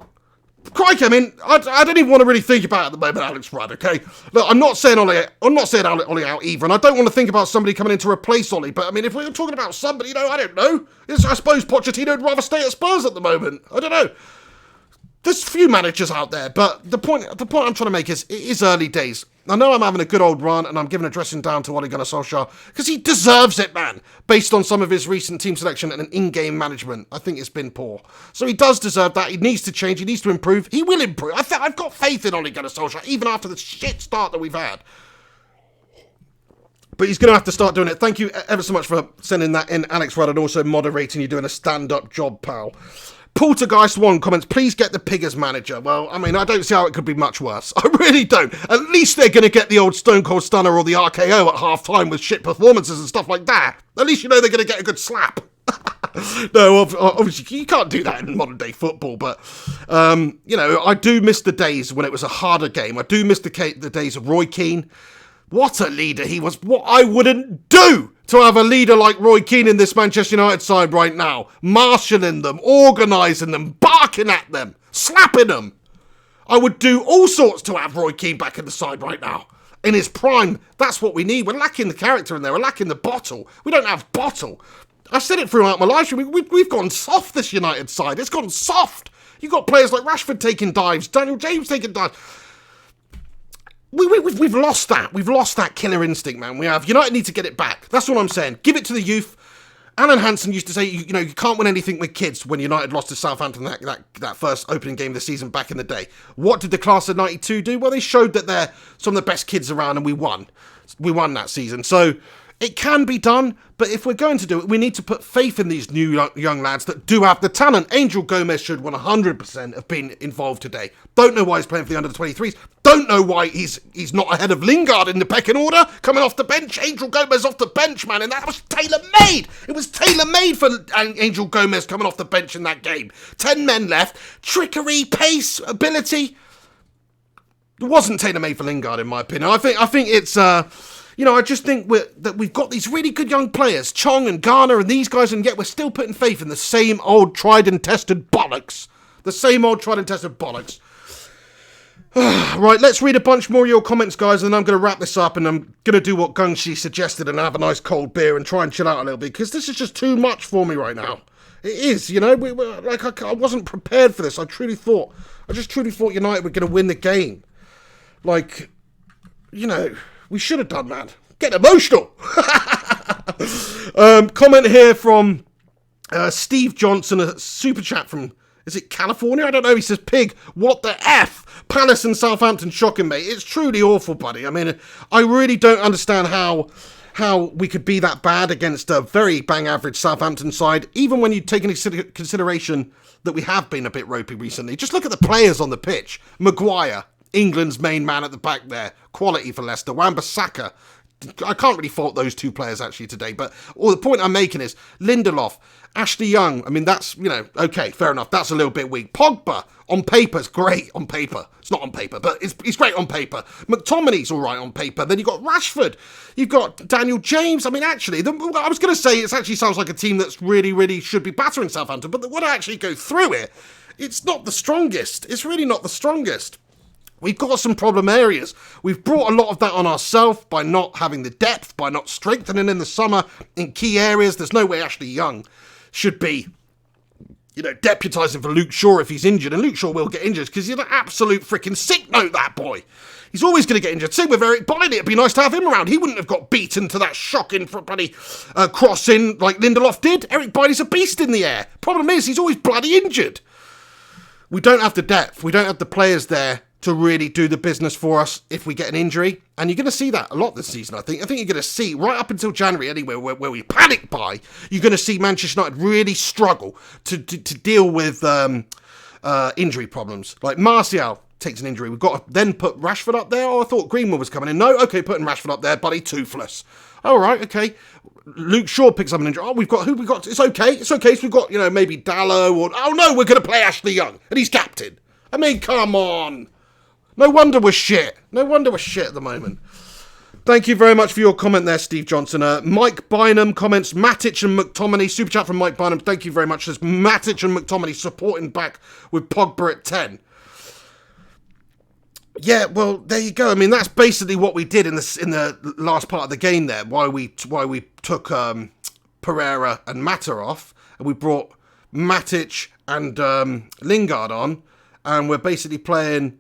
crikey, I mean, I don't even want to really think about it at the moment, Alex Rudd, okay? Look, I'm not saying Ollie out either, and I don't want to think about somebody coming in to replace Ollie, but I mean, if we were talking about somebody, I don't know. I suppose Pochettino would rather stay at Spurs at the moment. I don't know. There's a few managers out there, but the point I'm trying to make is, it is early days. I know I'm having a good old rant and I'm giving a dressing down to Ole Gunnar Solskjaer because he deserves it, man, based on some of his recent team selection and in-game management. I think it's been poor. So he does deserve that. He needs to change. He needs to improve. He will improve. I've got faith in Ole Gunnar Solskjaer, even after the shit start that we've had. But he's going to have to start doing it. Thank you ever so much for sending that in, Alex Rudd, and also moderating. You're doing a stand-up job, pal. Poltergeist1 comments, please get the pig as manager. Well, I mean, I don't see how it could be much worse. I really don't. At least they're going to get the old Stone Cold Stunner or the RKO at half-time with shit performances and stuff like that. At least you know they're going to get a good slap. No, obviously, you can't do that in modern-day football, but, you know, I do miss the days when it was a harder game. I do miss the days of Roy Keane. What a leader he was. What I wouldn't do to have a leader like Roy Keane in this Manchester United side right now. Marshalling them, organising them, barking at them, slapping them. I would do all sorts to have Roy Keane back in the side right now. In his prime, that's what we need. We're lacking the character in there. We're lacking the bottle. We don't have bottle. I said it throughout my life stream. We've gone soft, this United side. It's gone soft. You've got players like Rashford taking dives, Daniel James taking dives. We've lost that. We've lost that killer instinct, man. We have. United need to get it back. That's what I'm saying. Give it to the youth. Alan Hansen used to say, you know, you can't win anything with kids when United lost to Southampton that first opening game of the season back in the day. What did the class of 92 do? Well, they showed that they're some of the best kids around and we won. We won that season. So it can be done, but if we're going to do it, we need to put faith in these new young lads that do have the talent. Angel Gomez should 100% have been involved today. Don't know why he's playing for the under-23s. Don't know why he's not ahead of Lingard in the pecking order. Coming off the bench, Angel Gomez off the bench, man, and that was tailor-made. It was tailor-made for Angel Gomez coming off the bench in that game. 10 men left. Trickery, pace, ability. It wasn't tailor-made for Lingard, in my opinion. I think it's... You know, I just think that we've got these really good young players, Chong and Garner and these guys, and yet we're still putting faith in the same old tried and tested bollocks. The same old tried and tested bollocks. Right, let's read a bunch more of your comments, guys, and then I'm going to wrap this up and I'm going to do what Gungshi suggested and have a nice cold beer and try and chill out a little bit, because this is just too much for me right now. It is, you know, I wasn't prepared for this. I just truly thought United were going to win the game. Like, you know... We should have done that. Get emotional. Comment here from Steve Johnson, a super chat from, is it California? I don't know. He says, pig, what the F? Palace and Southampton shocking, mate. It's truly awful, buddy. I mean, I really don't understand how we could be that bad against a very bang average Southampton side, even when you take into consideration that we have been a bit ropey recently. Just look at the players on the pitch. Maguire, England's main man at the back there. Quality for Leicester. Wan-Bissaka. I can't really fault those two players actually today, but the point I'm making is Lindelof, Ashley Young. I mean, that's, you know, okay, fair enough. That's a little bit weak. Pogba, on paper, is great on paper. It's not on paper, but he's great on paper. McTominay's all right on paper. Then you've got Rashford. You've got Daniel James. I mean, actually, I was going to say it actually sounds like a team that's really, really should be battering Southampton, but when I actually go through it, it's not the strongest. It's really not the strongest. We've got some problem areas. We've brought a lot of that on ourselves by not having the depth, by not strengthening in the summer in key areas. There's no way Ashley Young should be, you know, deputising for Luke Shaw if he's injured. And Luke Shaw will get injured because he's an absolute freaking sick note, that boy. He's always going to get injured. Same with Eric Bailly. It'd be nice to have him around. He wouldn't have got beaten to that shocking bloody crossing like Lindelof did. Eric Bailly's a beast in the air. Problem is, he's always bloody injured. We don't have the depth. We don't have the players there to really do the business for us if we get an injury. And you're going to see that a lot this season, I think. I think you're going to see, right up until January anyway, where we panic buy, you're going to see Manchester United really struggle to deal with injury problems. Like Martial takes an injury. We've got to then put Rashford up there. Oh, I thought Greenwood was coming in. No, okay, putting Rashford up there, buddy, toothless. All right, okay. Luke Shaw picks up an injury. Oh, we've got, who we got? It's okay. So we've got, you know, maybe Dallo or, oh no, we're going to play Ashley Young and he's captain. I mean, come on. No wonder we're shit. No wonder we're shit at the moment. Thank you very much for your comment there, Steve Johnson. Mike Bynum comments, Matic and McTominay. Super chat from Mike Bynum. Thank you very much. There's Matic and McTominay supporting back with Pogba at 10. Yeah, well, there you go. I mean, that's basically what we did in the last part of the game there. Why we took Pereira and Mata off, and we brought Matic and Lingard on, and we're basically playing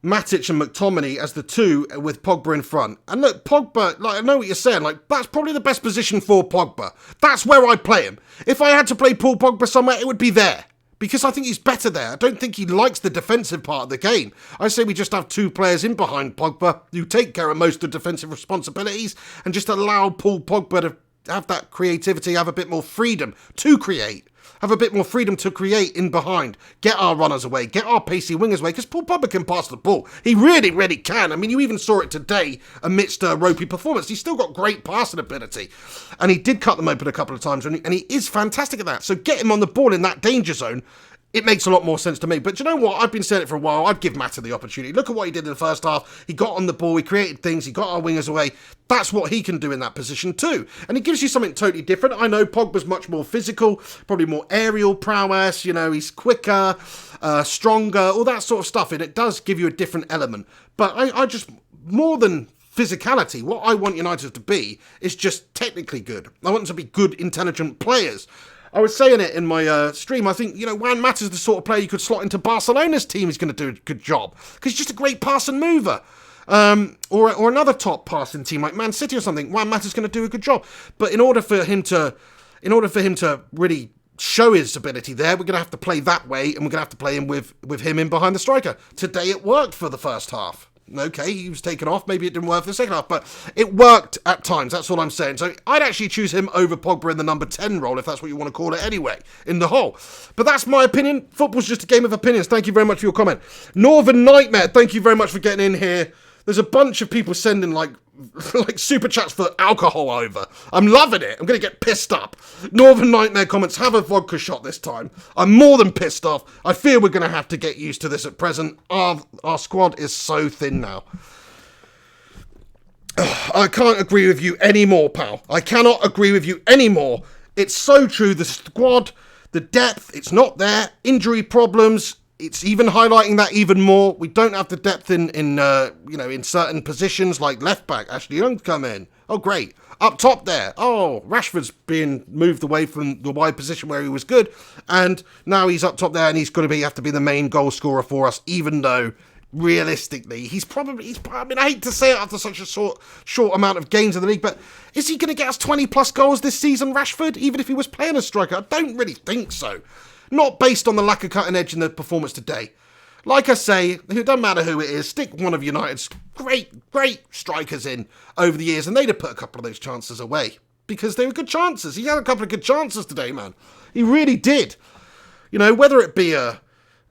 Matic and McTominay as the two with Pogba in front. And look, Pogba, like, I know what you're saying, like, that's probably the best position for Pogba. That's where I'd play him. If I had to play Paul Pogba somewhere, it would be there. Because I think he's better there. I don't think he likes the defensive part of the game. I say we just have two players in behind Pogba who take care of most of the defensive responsibilities and just allow Paul Pogba to have that creativity, have a bit more freedom to create. Have a bit more freedom to create in behind. Get our runners away. Get our pacey wingers away. Because Paul Pogba can pass the ball. He really, really can. I mean, you even saw it today amidst a ropey performance. He's still got great passing ability. And he did cut them open a couple of times. And he is fantastic at that. So get him on the ball in that danger zone. It makes a lot more sense to me. But you know what? I've been saying it for a while. I'd give Mata the opportunity. Look at what he did in the first half. He got on the ball. He created things. He got our wingers away. That's what he can do in that position too. And it gives you something totally different. I know Pogba's much more physical, probably more aerial prowess. You know, he's quicker, stronger, all that sort of stuff. And it does give you a different element. But I just, more than physicality, what I want United to be is just technically good. I want them to be good, intelligent players. I was saying it in my stream. I think, Juan Mata's the sort of player you could slot into Barcelona's team. He's going to do a good job because he's just a great passing mover. Or another top passing team like Man City or something. Juan Mata's going to do a good job. But in order for him to really show his ability there, we're going to have to play that way, and we're going to have to play him with him in behind the striker. Today it worked for the first half. Okay, he was taken off. Maybe it didn't work for the second half, but it worked at times. That's all I'm saying. So I'd actually choose him over Pogba in the number 10 role, if that's what you want to call it anyway, in the whole. But that's my opinion. Football's just a game of opinions. Thank you very much for your comment. Northern Nightmare, thank you very much for getting in here. There's a bunch of people sending like super chats for alcohol over. I'm loving it. I'm going to get pissed up. Northern Nightmare comments, have a vodka shot this time. I'm more than pissed off. I fear we're going to have to get used to this at present. Our squad is so thin now. I can't agree with you anymore, pal. I cannot agree with you anymore. It's so true. The squad, the depth, it's not there. Injury problems. It's even highlighting that even more. We don't have the depth in certain positions like left back. Ashley Young's come in. Oh, great. Up top there. Oh, Rashford's being moved away from the wide position where he was good. And now he's up top there and he's going to have to be the main goal scorer for us, even though realistically, I hate to say it after such a short amount of games in the league, but is he going to get us 20 plus goals this season, Rashford, even if he was playing as striker? I don't really think so. Not based on the lack of cutting edge in the performance today. Like I say, it doesn't matter who it is, stick one of United's great strikers in over the years and they'd have put a couple of those chances away. Because they were good chances. He had a couple of good chances today, man. He really did. Whether it be a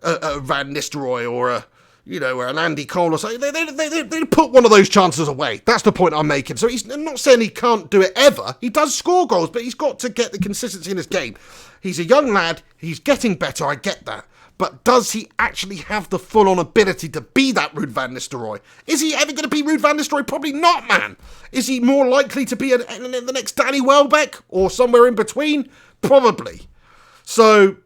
Van Nistelrooy or or an Andy Cole or something, they put one of those chances away. That's the point I'm making. So I'm not saying he can't do it ever. He does score goals, but he's got to get the consistency in his game. He's a young lad. He's getting better. I get that. But does he actually have the full-on ability to be that Ruud van Nistelrooy? Is he ever going to be Ruud van Nistelrooy? Probably not, man. Is he more likely to be the next Danny Welbeck or somewhere in between? Probably. So,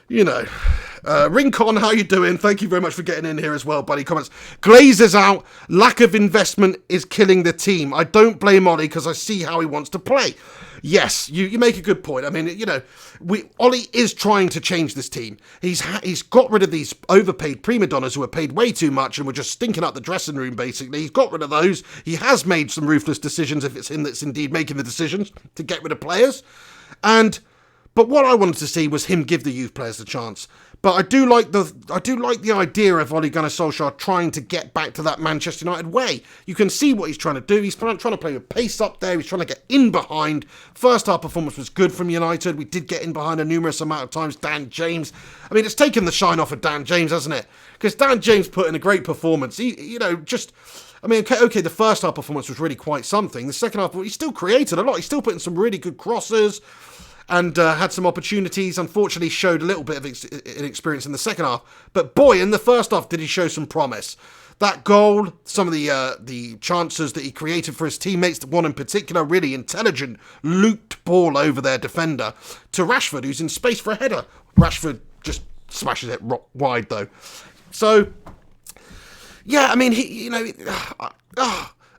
Rincon, how you doing? Thank you very much for getting in here as well, buddy. Comments. Glazer's out. Lack of investment is killing the team. I don't blame Ollie because I see how he wants to play. Yes, you make a good point. I mean, Ollie is trying to change this team. He's got rid of these overpaid prima donnas who are paid way too much and were just stinking up the dressing room, basically. He's got rid of those. He has made some ruthless decisions, if it's him that's indeed making the decisions, to get rid of players. But what I wanted to see was him give the youth players the chance. But I do like the idea of Ole Gunnar Solskjaer trying to get back to that Manchester United way. You can see what he's trying to do. He's trying to play with pace up there. He's trying to get in behind. First half performance was good from United. We did get in behind a numerous amount of times. Dan James. I mean, it's taken the shine off of Dan James, hasn't it? Because Dan James put in a great performance. Okay, the first half performance was really quite something. The second half, he still created a lot. He still put in some really good crosses. And had some opportunities. Unfortunately, showed a little bit of inexperience in the second half. But boy, in the first half, did he show some promise. That goal, some of the chances that he created for his teammates, one in particular, really intelligent, looped ball over their defender to Rashford, who's in space for a header. Rashford just smashes it wide, though. So, yeah, I mean,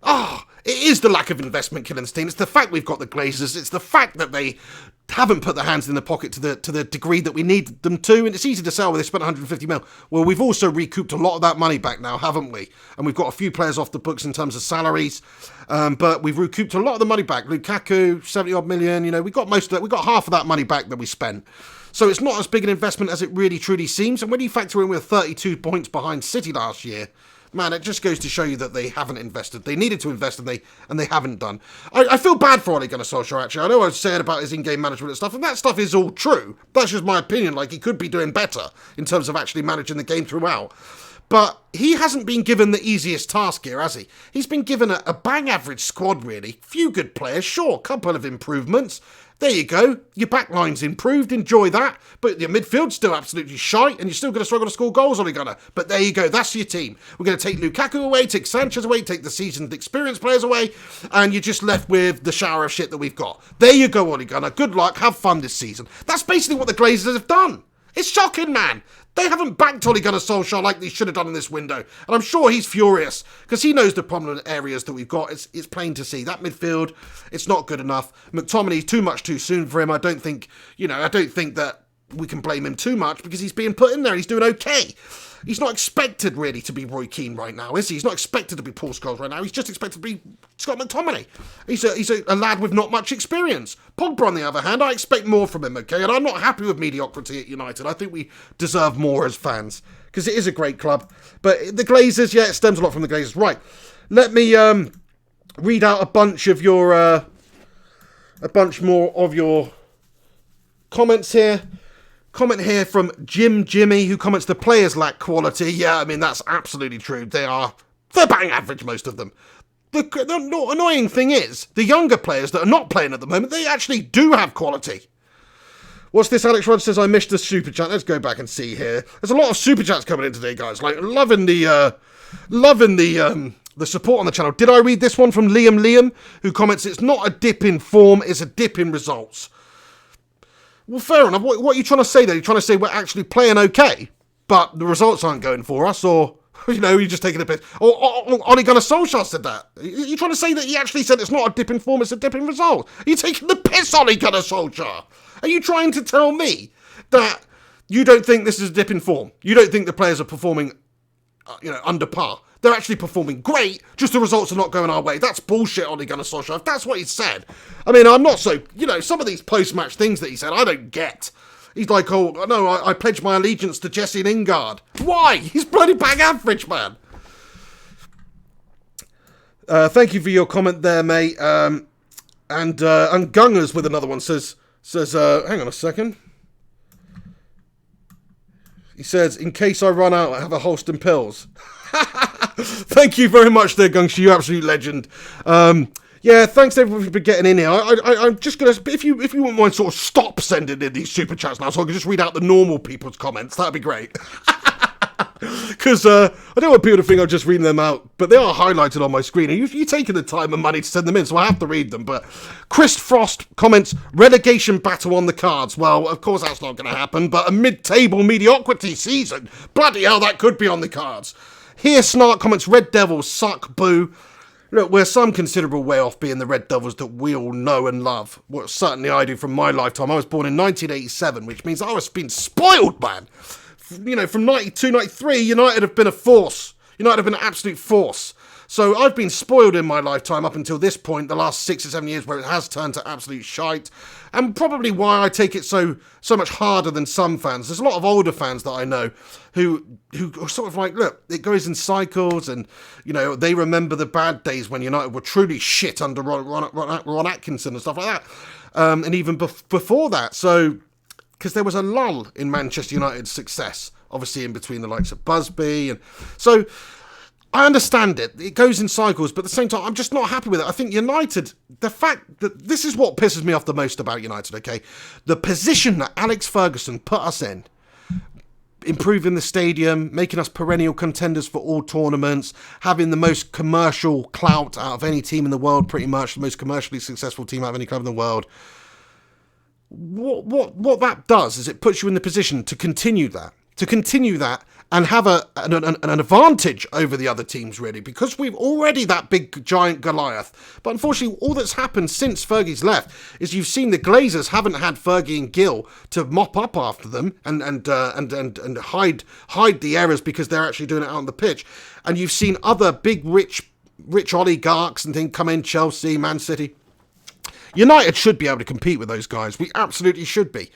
It is the lack of investment killing this team. It's the fact we've got the Glazers. It's the fact that they haven't put their hands in the pocket to the degree that we need them to. And it's easy to say, well, they spent 150 mil. Well, we've also recouped a lot of that money back now, haven't we? And we've got a few players off the books in terms of salaries. But we've recouped a lot of the money back. Lukaku, 70 odd million. You know, we got most of that. We got half of that money back that we spent. So it's not as big an investment as it really truly seems. And when you factor in we're 32 points behind City last year, man, it just goes to show you that they haven't invested. They needed to invest, and they haven't done. I feel bad for Ole Gunnar Solskjaer, actually. I know I was saying about his in-game management and stuff, and that stuff is all true. That's just my opinion. Like, he could be doing better in terms of actually managing the game throughout. But he hasn't been given the easiest task here, has he? He's been given a bang-average squad, really. Few good players, sure, couple of improvements. There you go. Your backline's improved. Enjoy that. But your midfield's still absolutely shite, and you're still going to struggle to score goals, Ole Gunnar. But there you go. That's your team. We're going to take Lukaku away, take Sanchez away, take the seasoned, experienced players away, and you're just left with the shower of shit that we've got. There you go, Ole Gunnar. Good luck. Have fun this season. That's basically what the Glazers have done. It's shocking, man. They haven't backed Ole Gunnar Solskjaer like they should have done in this window. And I'm sure he's furious because he knows the prominent areas that we've got. It's plain to see. That midfield, it's not good enough. McTominay's too much too soon for him. I don't think that we can blame him too much because he's being put in there and he's doing okay. He's not expected really to be Roy Keane right now, is he? He's not expected to be Paul Scholes right now. He's just expected to be Scott McTominay. He's a lad with not much experience. Pogba, on the other hand, I expect more from him, okay? And I'm not happy with mediocrity at United. I think we deserve more as fans because it is a great club. But the Glazers, yeah, it stems a lot from the Glazers. Right, let me read out a bunch more of your comments here. Comment here from Jimmy, who comments the players lack quality. Yeah, I mean, that's absolutely true. They're bang average, most of them. The annoying thing is, the younger players that are not playing at the moment, they actually do have quality. What's this? Alex Rod says, I missed the super chat. Let's go back and see here. There's a lot of super chats coming in today, guys. Like, loving the support on the channel. Did I read this one from Liam, who comments, it's not a dip in form, it's a dip in results. Well, fair enough. What are you trying to say there? You're trying to say we're actually playing okay, but the results aren't going for us, or, you know, you're just taking a piss. Or Ole Gunnar Solskjaer said that. You're trying to say that he actually said it's not a dip in form, it's a dip in results. Are you taking the piss, Ole Gunnar Solskjaer? Are you trying to tell me that you don't think this is a dip in form? You don't think the players are performing, under par? They're actually performing great, just the results are not going our way. That's bullshit, Ole Gunnar Solskjaer. If that's what he said, I mean, I'm not so, some of these post-match things that he said, I don't get. He's like, oh, no, I pledge my allegiance to Jesse Lingard. Why? He's bloody bang average, man. Thank you for your comment there, mate. And Gungers with another one says, hang on a second. He says, in case I run out, I have a Holston Pills. Thank you very much there, Gungs. You absolute legend. Yeah, thanks everybody for getting in here. I'm just going to, if you wouldn't mind sort of stop sending in these super chats now so I can just read out the normal people's comments, that'd be great. Because I don't want people to think I'm just reading them out, but they are highlighted on my screen. And you've taken the time and money to send them in, so I have to read them. But Chris Frost comments, relegation battle on the cards. Well, of course that's not going to happen, but a mid-table mediocrity season. Bloody hell, that could be on the cards. Here, Snark comments, Red Devils suck, boo. Look, we're some considerable way off being the Red Devils that we all know and love. Well, certainly I do from my lifetime. I was born in 1987, which means I was being spoiled, man. From 92, 93, United have been a force. United have been an absolute force. So I've been spoiled in my lifetime up until this point, the last 6 or 7 years, where it has turned to absolute shite. And probably why I take it so much harder than some fans. There's a lot of older fans that I know who are sort of like, look, it goes in cycles, and they remember the bad days when United were truly shit under Ron Atkinson and stuff like that, and even before that. So, because there was a lull in Manchester United's success, obviously in between the likes of Busby, and so I understand it. It goes in cycles, but at the same time, I'm just not happy with it. I think United, the fact that this is what pisses me off the most about United, okay? The position that Alex Ferguson put us in, improving the stadium, making us perennial contenders for all tournaments, having the most commercial clout out of any team in the world, pretty much, the most commercially successful team out of any club in the world. What that does is it puts you in the position to continue that and have an advantage over the other teams, really, because we've already that big giant Goliath. But unfortunately, all that's happened since Fergie's left is you've seen the Glazers haven't had Fergie and Gill to mop up after them and hide the errors because they're actually doing it out on the pitch. And you've seen other big rich oligarchs and things come in, Chelsea, Man City. United should be able to compete with those guys. We absolutely should be.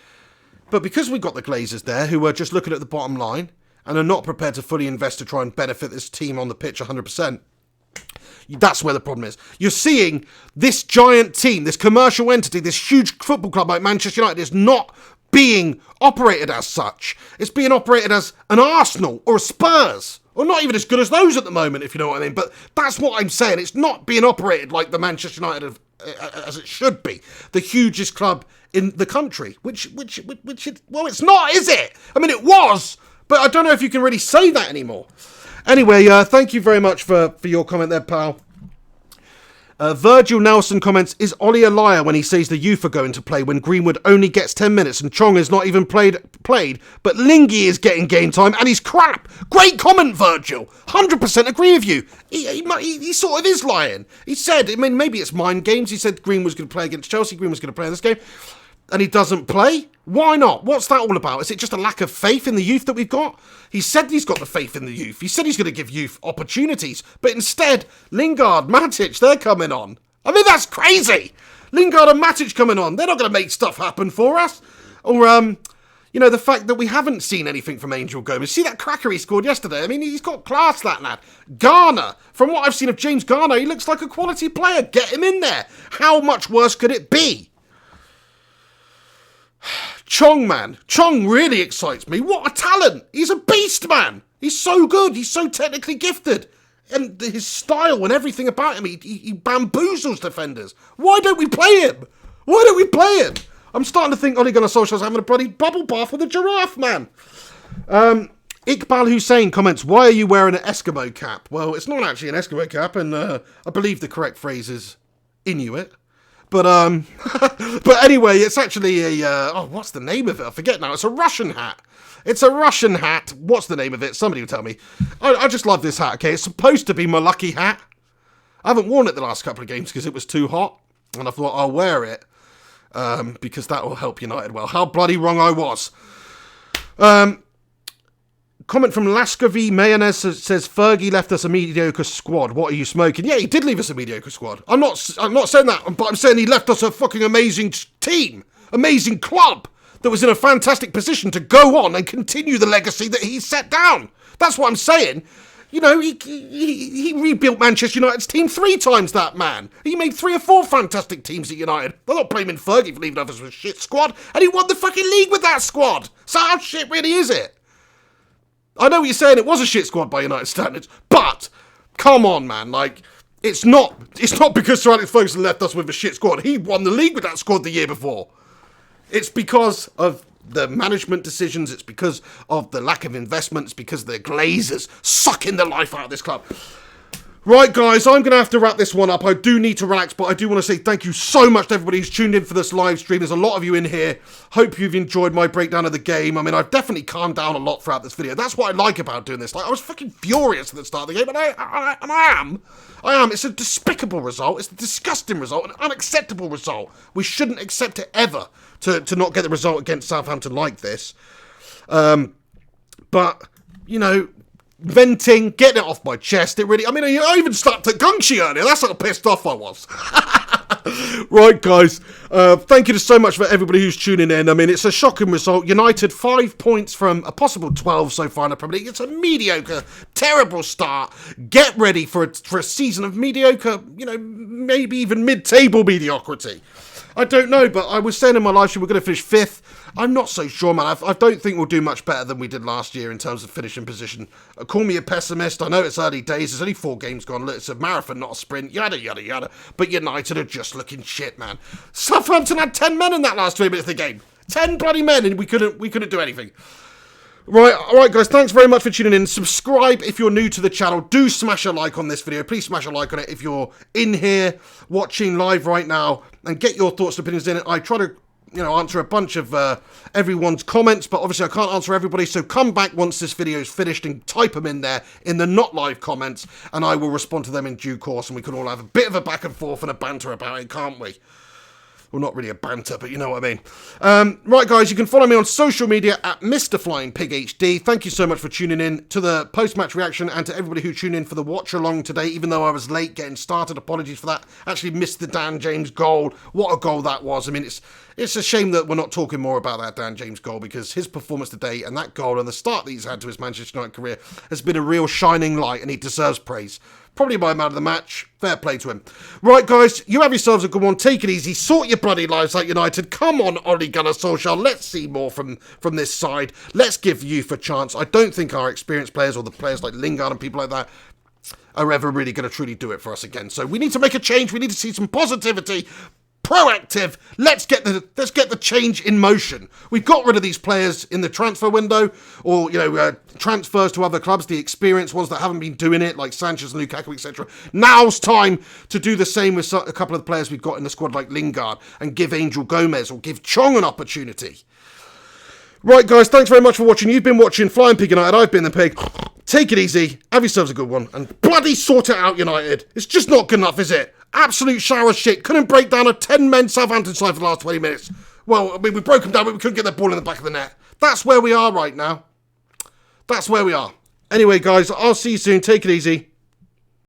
But because we've got the Glazers there who are just looking at the bottom line and are not prepared to fully invest to try and benefit this team on the pitch 100%, that's where the problem is. You're seeing this giant team, this commercial entity, this huge football club like Manchester United is not being operated as such. It's being operated as an Arsenal or a Spurs. Or not even as good as those at the moment, if you know what I mean. But that's what I'm saying. It's not being operated like the Manchester United as it should be. The hugest club in the country. Which well, it's not, is it? I mean, it was. But I don't know if you can really say that anymore. Anyway, thank you very much for your comment there, pal. Virgil Nelson comments, is Ollie a liar when he says the youth are going to play when Greenwood only gets 10 minutes and Chong is not even played, but Lingy is getting game time and he's crap? Great comment, Virgil. 100% agree with you. He sort of is lying. He said, I mean, maybe it's mind games. He said Greenwood's going to play against Chelsea, Greenwood's going to play in this game, and he doesn't play. Why not? What's that all about? Is it just a lack of faith in the youth that we've got? He said he's got the faith in the youth. He said he's going to give youth opportunities. But instead, Lingard, Matic, they're coming on. I mean, that's crazy. Lingard and Matic coming on. They're not going to make stuff happen for us. Or, the fact that we haven't seen anything from Angel Gomez. See that cracker he scored yesterday? I mean, he's got class, that lad. Garner. From what I've seen of James Garner, he looks like a quality player. Get him in there. How much worse could it be? Chong, man. Chong really excites me. What a talent. He's a beast, man. He's so good. He's so technically gifted. And his style and everything about him, he bamboozles defenders. Why don't we play him? Why don't we play him? I'm starting to think Ole Gunnar Solskjaer's having a bloody bubble bath with a giraffe, man. Iqbal Hussein comments, why are you wearing an Eskimo cap? Well, it's not actually an Eskimo cap, and I believe the correct phrase is Inuit. But but anyway, it's actually a, what's the name of it? I forget now. It's a Russian hat. It's a Russian hat. What's the name of it? Somebody will tell me. I just love this hat, okay? It's supposed to be my lucky hat. I haven't worn it the last couple of games because it was too hot. And I thought I'll wear it because that will help United well. How bloody wrong I was. Comment from Lascovy Mayonnaise says, Fergie left us a mediocre squad. What are you smoking? Yeah, he did leave us a mediocre squad. I'm not saying that, but I'm saying he left us a fucking amazing team. Amazing club that was in a fantastic position to go on and continue the legacy that he set down. That's what I'm saying. You know, he rebuilt Manchester United's team 3 times, that man. He made 3 or 4 fantastic teams at United. They're not blaming Fergie for leaving us with a shit squad, and he won the fucking league with that squad. So how shit really is it? I know what you're saying, it was a shit squad by United standards, but come on, man, like, it's not because Sir Alex Ferguson left us with a shit squad. He won the league with that squad the year before. It's because of the management decisions, it's because of the lack of investment, it's because of the Glazers sucking the life out of this club. Right, guys, I'm going to have to wrap this one up. I do need to relax, but I do want to say thank you so much to everybody who's tuned in for this live stream. There's a lot of you in here. Hope you've enjoyed my breakdown of the game. I mean, I've definitely calmed down a lot throughout this video. That's what I like about doing this. Like, I was fucking furious at the start of the game, and I am. It's a despicable result. It's a disgusting result, an unacceptable result. We shouldn't accept it ever to not get the result against Southampton like this. But, you know, venting, getting it off my chest, it really, I mean, I even slapped at Gungshi earlier, that's how pissed off I was. Right, guys, thank you so much for everybody who's tuning in. I mean, it's a shocking result. United 5 points from a possible 12 so far in the Premier League. It's a mediocre, terrible start. Get ready for a season of mediocre, you know, maybe even mid-table mediocrity. I don't know, but I was saying in my live stream we're going to finish 5th. I'm not so sure, man. I don't think we'll do much better than we did last year in terms of finishing position. Call me a pessimist. I know it's early days. There's only 4 games gone. Look, it's a marathon, not a sprint. Yada, yada, yada. But United are just looking shit, man. Southampton had 10 men in that last 3 minutes of the game. 10 bloody men, and we couldn't do anything. Right, alright guys, thanks very much for tuning in. Subscribe if you're new to the channel. Do smash a like on this video. Please smash a like on it if you're in here watching live right now. And get your thoughts and opinions in it. I try to answer a bunch of everyone's comments, but obviously I can't answer everybody, so come back once this video is finished and type them in there in the not live comments, and I will respond to them in due course, and we can all have a bit of a back and forth and a banter about it, can't we? Well, not really a banter, but you know what I mean. Right, guys, you can follow me on social media at Mr. Flying Pig HD. Thank you so much for tuning in to the post-match reaction, and to everybody who tuned in for the watch-along today, even though I was late getting started. Apologies for that. Actually missed the Dan James goal. What a goal that was. I mean, it's a shame that we're not talking more about that Dan James goal, because his performance today and that goal and the start that he's had to his Manchester United career has been a real shining light, and he deserves praise. Probably by man of the match. Fair play to him. Right, guys, you have yourselves a good one. Take it easy. Sort your bloody lives out, United. Come on, Ole Gunnar Solskjaer. Let's see more from this side. Let's give youth a chance. I don't think our experienced players, or the players like Lingard and people like that, are ever really going to truly do it for us again. So we need to make a change. We need to see some positivity. Proactive. Let's get the change in motion. We've got rid of these players in the transfer window, or transfers to other clubs, the experienced ones that haven't been doing it, like Sanchez, Lukaku, etc. Now's time to do the same with a couple of the players we've got in the squad, like Lingard, and give Angel Gomez or give Chong an opportunity. Right, guys, thanks very much for watching. You've been watching Flying Pig United. I've been the Pig. Take it easy. Have yourselves a good one, and bloody sort it out, United. It's just not good enough, is it? Absolute shower of shit. Couldn't break down a 10-men Southampton side for the last 20 minutes. Well, I mean, we broke them down, but we couldn't get the ball in the back of the net. That's where we are right now. That's where we are. Anyway, guys, I'll see you soon. Take it easy.